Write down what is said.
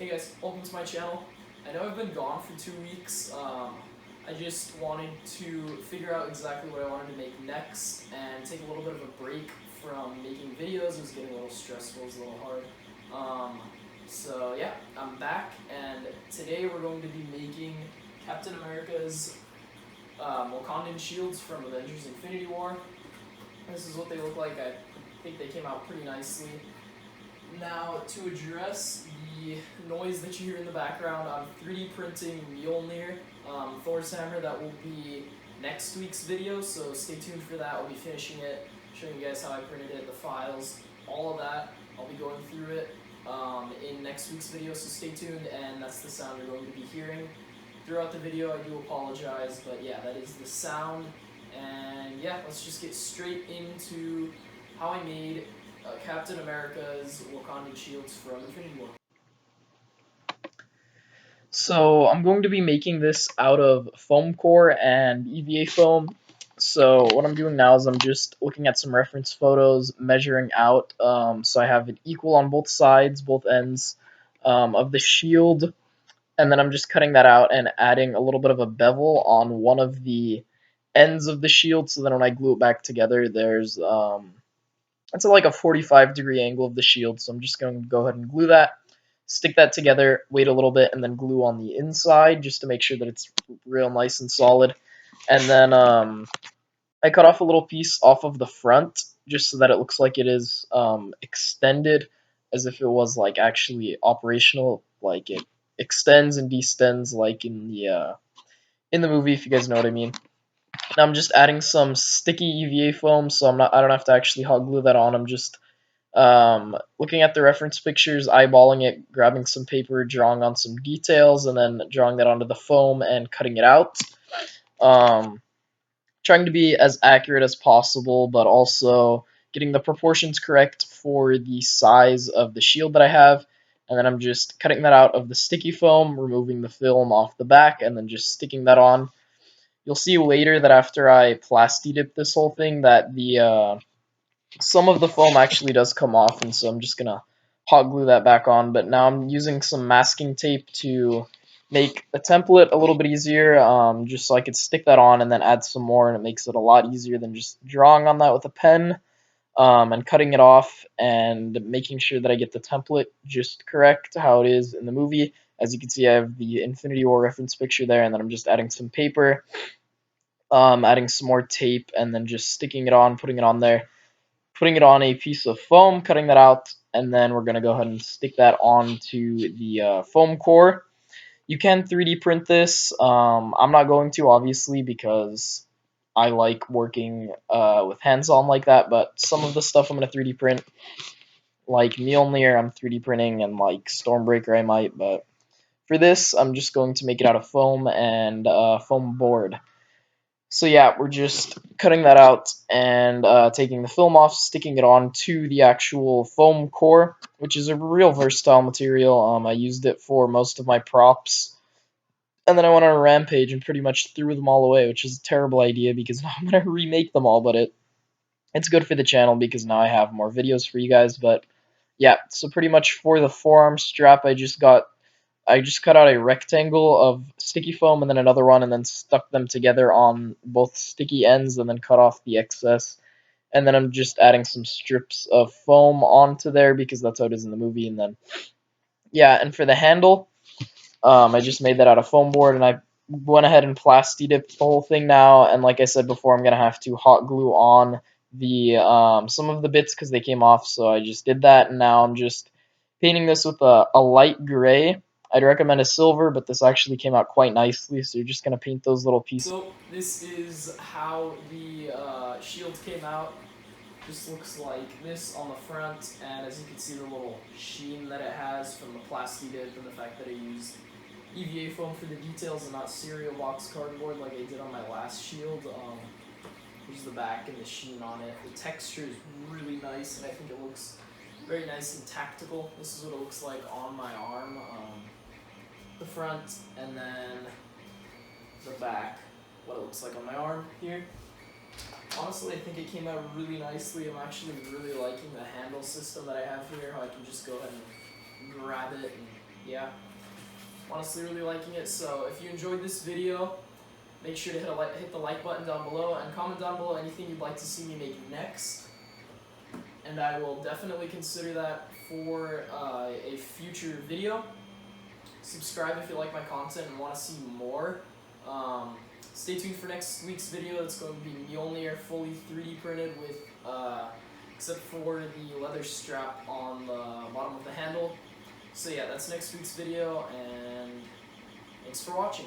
Hey guys, welcome to my channel. I know I've been gone for 2 weeks. I just wanted to figure out exactly what I wanted to make next and take a little bit of a break from making videos. It was getting a little stressful, it was a little hard. So yeah, I'm back, and today we're going to be making Captain America's Wakandan shields from Avengers Infinity War. This is what they look like. I think they came out pretty nicely. Now, to address the noise that you hear in the background, I'm 3D printing Mjolnir, Thor's hammer. That will be next week's video, so stay tuned for that. I'll be finishing it, showing you guys how I printed it, the files, all of that. I'll be going through it in next week's video, so stay tuned, and that's the sound you're going to be hearing throughout the video. I do apologize, but yeah, that is the sound. And yeah, let's just get straight into how I made Captain America's Wakandan shields from Infinity War. So I'm going to be making this out of foam core and EVA foam. So what I'm doing now is I'm just looking at some reference photos, measuring out, so I have it equal on both sides, both ends of the shield, and then I'm just cutting that out and adding a little bit of a bevel on one of the ends of the shield, so then when I glue it back together, there's it's like a 45-degree angle of the shield. So I'm just going to go ahead and glue that, stick that together, wait a little bit, and then glue on the inside just to make sure that it's real nice and solid. And then I cut off a little piece off of the front just so that it looks like it is extended, as if it was like actually operational, like it extends and distends like in the movie, if you guys know what I mean. Now I'm just adding some sticky EVA foam, so I don't have to actually hot glue that on. I'm just looking at the reference pictures, eyeballing it, grabbing some paper, drawing on some details, and then drawing that onto the foam and cutting it out. Trying to be as accurate as possible, but also getting the proportions correct for the size of the shield that I have. And then I'm just cutting that out of the sticky foam, removing the film off the back, and then just sticking that on. You'll see later that after I Plasti dip this whole thing, that the some of the foam actually does come off, and so I'm just gonna hot glue that back on. But now I'm using some masking tape to make a template a little bit easier, just so I could stick that on and then add some more, and it makes it a lot easier than just drawing on that with a pen and cutting it off and making sure that I get the template just correct how it is in the movie. As you can see, I have the Infinity War reference picture there, and then I'm just adding some paper, adding some more tape, and then just sticking it on, putting it on there, putting it on a piece of foam, cutting that out, and then we're going to go ahead and stick that onto the foam core. You can 3D print this. I'm not going to, obviously, because I like working with hands-on like that, but some of the stuff I'm going to 3D print, like Mjolnir, I'm 3D printing, and like Stormbreaker I might, but for this, I'm just going to make it out of foam and foam board. So yeah, we're just cutting that out and taking the film off, sticking it on to the actual foam core, which is a real versatile material. I used it for most of my props, and then I went on a rampage and pretty much threw them all away, which is a terrible idea because now I'm going to remake them all, but it's good for the channel because now I have more videos for you guys. But yeah, so pretty much for the forearm strap, I just cut out a rectangle of sticky foam and then another one, and then stuck them together on both sticky ends and then cut off the excess. And then I'm just adding some strips of foam onto there because that's how it is in the movie. And then, yeah, and for the handle, I just made that out of foam board, and I went ahead and Plasti dipped the whole thing now. And like I said before, I'm going to have to hot glue on the some of the bits because they came off, so I just did that, and now I'm just painting this with a light gray. I'd recommend a silver, but this actually came out quite nicely, so you're just going to paint those little pieces. So this is how the shield came out. Just looks like this on the front, and as you can see, the little sheen that it has from the Plasti dip and the fact that I used EVA foam for the details and not cereal box cardboard like I did on my last shield. Here's the back and the sheen on it. The texture is really nice, and I think it looks very nice and tactical. This is what it looks like on my arm. The front, and then the back, what it looks like on my arm here. Honestly, I think it came out really nicely. I'm actually really liking the handle system that I have here, how I can just go ahead and grab it and yeah, honestly really liking it. So if you enjoyed this video, make sure to hit the like button down below and comment down below anything you'd like to see me make next. And I will definitely consider that for a future video. Subscribe if you like my content and want to see more. Stay tuned for next week's video. It's going to be Mjolnir fully 3D printed with, except for the leather strap on the bottom of the handle. So yeah, that's next week's video, and thanks for watching.